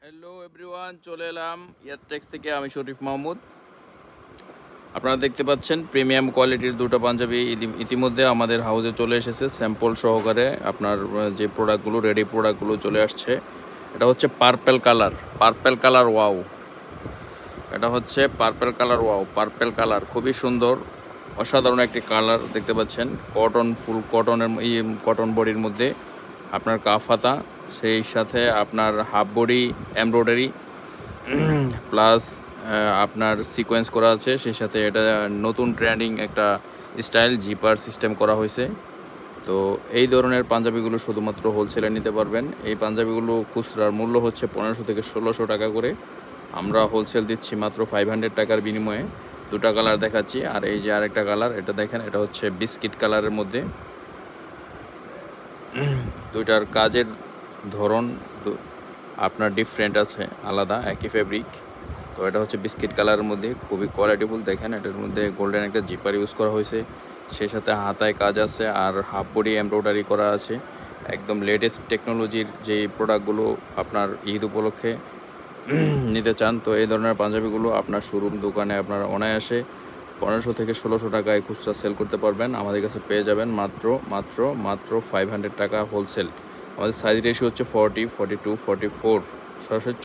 Hello everyone, চলে এলাম ইয়ারটেক্স থেকে। আমি শরীফ মাহমুদ। আপনারা দেখতে পাচ্ছেন প্রিমিয়াম কোয়ালিটির দুটো পাঞ্জাবি ইতিমধ্যে আমাদের হাউসে চলে এসেছে স্যাম্পল সহকারে। আপনার যে প্রোডাক্টগুলো, রেডি প্রোডাক্টগুলো চলে আসছে। এটা হচ্ছে পার্পেল কালার ওয়াও। এটা হচ্ছে purple colour wow, purple colour খুবই সুন্দর, অসাধারণ একটি কালার দেখতে পাচ্ছেন। ফুল কটন বডির মধ্যে আপনার কাফ হাতা, সেই সাথে আপনার হাফ বডি এমব্রয়ডারি প্লাস আপনার সিকোয়েন্স করা আছে। সেই সাথে এটা নতুন ট্রেন্ডিং একটা স্টাইল, জিপার সিস্টেম করা হয়েছে। তো এই ধরনের পাঞ্জাবিগুলো শুধুমাত্র হোলসেলে নিতে পারবেন। এই পাঞ্জাবিগুলো খুচরার মূল্য হচ্ছে 1500 থেকে 1600 টাকা করে। আমরা হোলসেল দিচ্ছি মাত্র 500 টাকার বিনিময়ে। দুটা কালার দেখাচ্ছি, আর এই যে আরেকটা কালার, এটা দেখেন, এটা হচ্ছে বিস্কিট কালারের মধ্যে। দুইটার কাজের ধরন আপনার ডিফারেন্ট আছে, আলাদা, একই ফেব্রিক। তো এটা হচ্ছে বিস্কিট কালারের মধ্যে, খুবই কোয়ালিটিফুল। দেখেন এটার মধ্যে গোল্ডেন একটা জিপার ইউজ করা হয়েছে, সেই সাথে হাতায় কাজ আছে আর হাফ বডি এমব্রয়ডারি করা আছে। একদম লেটেস্ট টেকনোলজির যে প্রোডাক্টগুলো আপনার ঈদ উপলক্ষে নিতে চান, তো এই ধরনের পাঞ্জাবিগুলো আপনার শোরুম দোকানে আপনারা অনায়াসে 1500 থেকে 1600 টাকায় খুচরা সেল করতে পারবেন। আমাদের কাছে পেয়ে যাবেন মাত্র মাত্র মাত্র 500 টাকা হোলসেল। আমাদের সাইজ রেশিও হচ্ছে 40, 42, 44। সরাসরি